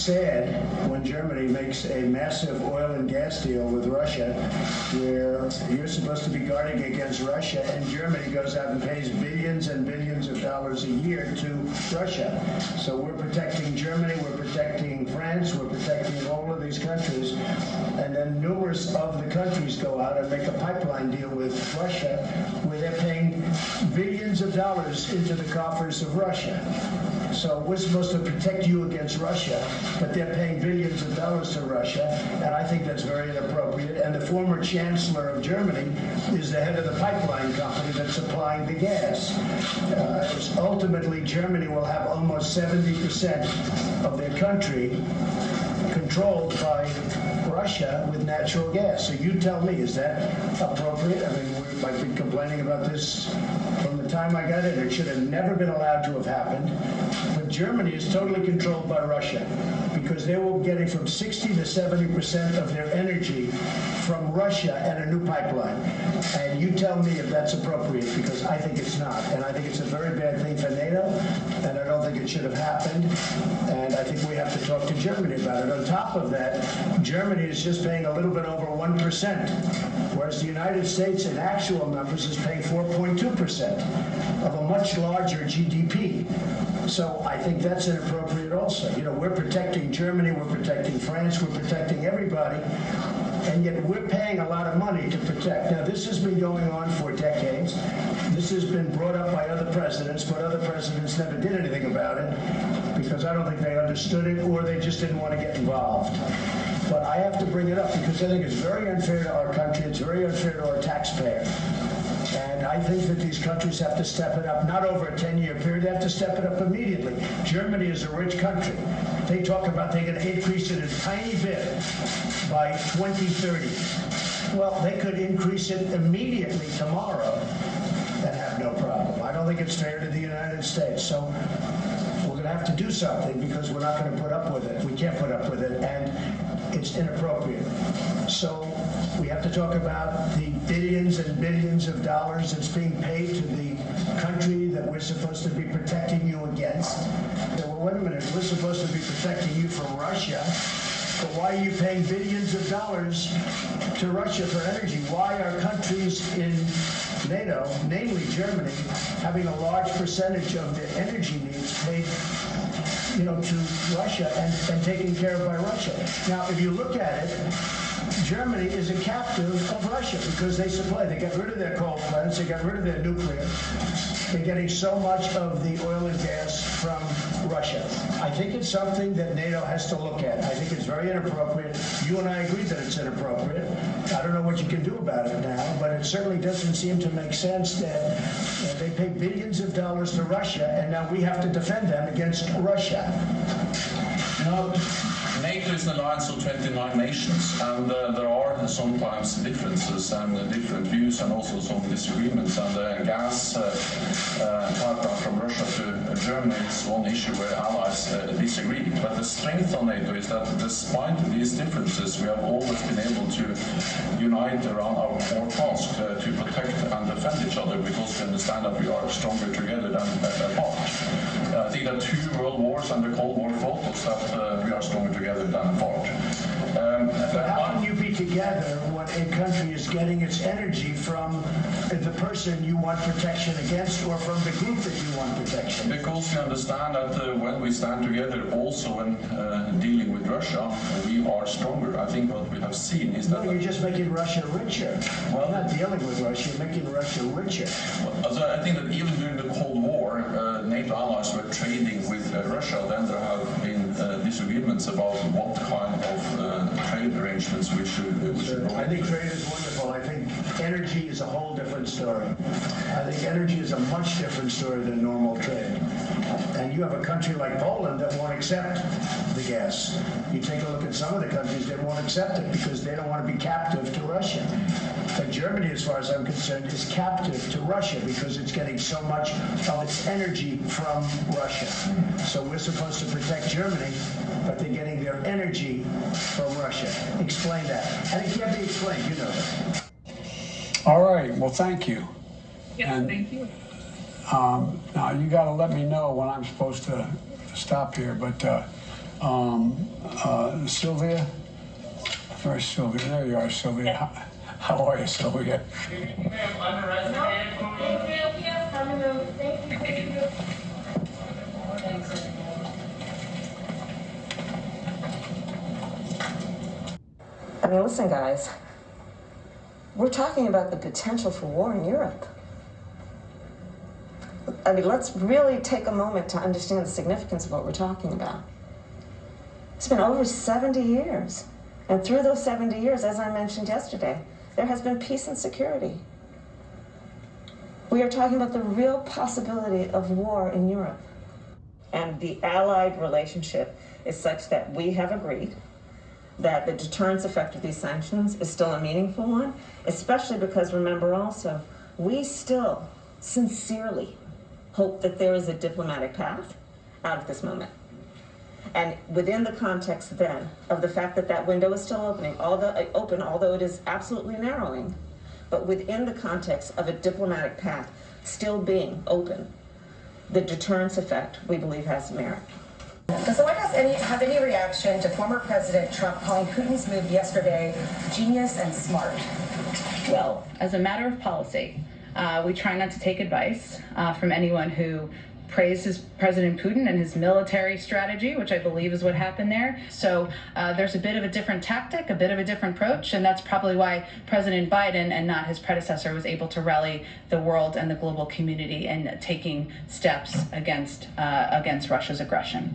sad when Germany makes a massive oil and gas deal with Russia, where you're supposed to be guarding against Russia, and Germany goes out and pays billions and billions of dollars a year to Russia. So we're protecting Germany, we're protecting France, we're protecting all of these countries, and then numerous of the countries go out and make a pipeline deal with Russia, where they're paying billions of dollars into the coffers of Russia. So we're supposed to protect you against Russia, but they're paying billions of dollars to Russia, and I think that's very inappropriate. And the former Chancellor of Germany is the head of the pipeline company that's supplying the gas. Ultimately, Germany will have almost 70% of their country controlled by Russia with natural gas. So you tell me, is that appropriate? I mean, I've been complaining about this from the time I got in. It should have never been allowed to have happened. But Germany is totally controlled by Russia because they were getting from 60 to 70% of their energy from Russia and a new pipeline. And you tell me if that's appropriate, because I think it's not. And I think it's a very bad thing for NATO, and I don't think it should have happened. And I think we have to talk to Germany about it. On top of that, Germany is just paying a little bit over 1%, whereas the United States in actual numbers is paying 4.2% of a much larger GDP. So I think that's inappropriate also. You know, we're protecting Germany, we're protecting France, we're protecting everybody, and yet we're paying a lot of money to protect. Now, this has been going on for decades. This has been brought up by other presidents, but other presidents never did anything about it because I don't think they understood it or they just didn't want to get involved. But I have to bring it up because I think it's very unfair to our country. It's very unfair to our taxpayer. And I think that these countries have to step it up, not over a 10-year period. They have to step it up immediately. Germany is a rich country. They talk about they're going to increase it a tiny bit by 2030. Well, they could increase it immediately tomorrow and have no problem. I don't think it's fair to the United States. So we're going to have to do something because we're not going to put up with it. We can't put up with it, and it's inappropriate. So we have to talk about the billions and billions of dollars that's being paid to the country that we're supposed to be protecting you against. So, well, wait a minute, we're supposed to be protecting you from Russia, but why are you paying billions of dollars to Russia for energy? Why are countries in NATO, namely Germany, having a large percentage of their energy needs paid to Russia and taken care of by Russia? Now, if you look at it, Germany is a captive of Russia because they got rid of their coal plants, they got rid of their nuclear. They're getting so much of the oil and gas from Russia. I think it's something that NATO has to look at. I think it's very inappropriate. You and I agree that it's inappropriate. I don't know what you can do about it now, but it certainly doesn't seem to make sense that they pay billions of dollars to Russia and now we have to defend them against Russia. No. NATO is an alliance of 29 nations, and there are sometimes differences and different views and also some disagreements. And gas pipeline from Russia to Germany is one issue where allies disagree. But the strength of NATO is that despite these differences, we have always been able to unite around our core task to protect and defend each other because we understand that we are stronger together than apart. I think that 2 world wars and the Cold War taught us that we are stronger together than apart. But how can you be together when a country is getting its energy from the person you want protection against or from the group that you want protection? Because we understand that when we stand together also when dealing with Russia, we are stronger. I think what we have seen is that... No, you're just making Russia richer. Well, not dealing with Russia, you're making Russia richer. Well, I think that even during the Cold War, NATO allies were trading with Russia. Then there have been disagreements about what kind of trade arrangements we should I think trade is wonderful. I think energy is a whole different story. I think energy is a much different story than normal trade. And you have a country like Poland that won't accept the gas. You take a look at some of the countries that won't accept it because they don't want to be captive to Russia. But Germany, as far as I'm concerned, is captive to Russia because it's getting so much of its energy from Russia. So we're supposed to protect Germany, but they're getting their energy from Russia. Explain that. And it can't be explained, you know that. All right, well, thank you. Yeah, thank you. Now, you got to let me know when I'm supposed to stop here, but Sylvia? Where's Sylvia? There you are, Sylvia. How are you, Sylvia? I mean, listen, guys, we're talking about the potential for war in Europe. I mean, let's really take a moment to understand the significance of what we're talking about. It's been over 70 years. And through those 70 years, as I mentioned yesterday, there has been peace and security. We are talking about the real possibility of war in Europe. And the allied relationship is such that we have agreed that the deterrence effect of these sanctions is still a meaningful one, especially because, remember also, we still sincerely hope that there is a diplomatic path out of this moment. And within the context then of the fact that that window is still although it is absolutely narrowing, but within the context of a diplomatic path still being open, the deterrence effect, we believe, has merit. Does the White House have any reaction to former President Trump calling Putin's move yesterday genius and smart? Well, as a matter of policy, we try not to take advice from anyone who praises President Putin and his military strategy, which I believe is what happened there. So there's a bit of a different tactic, a bit of a different approach, and that's probably why President Biden and not his predecessor was able to rally the world and the global community in taking steps against Russia's aggression.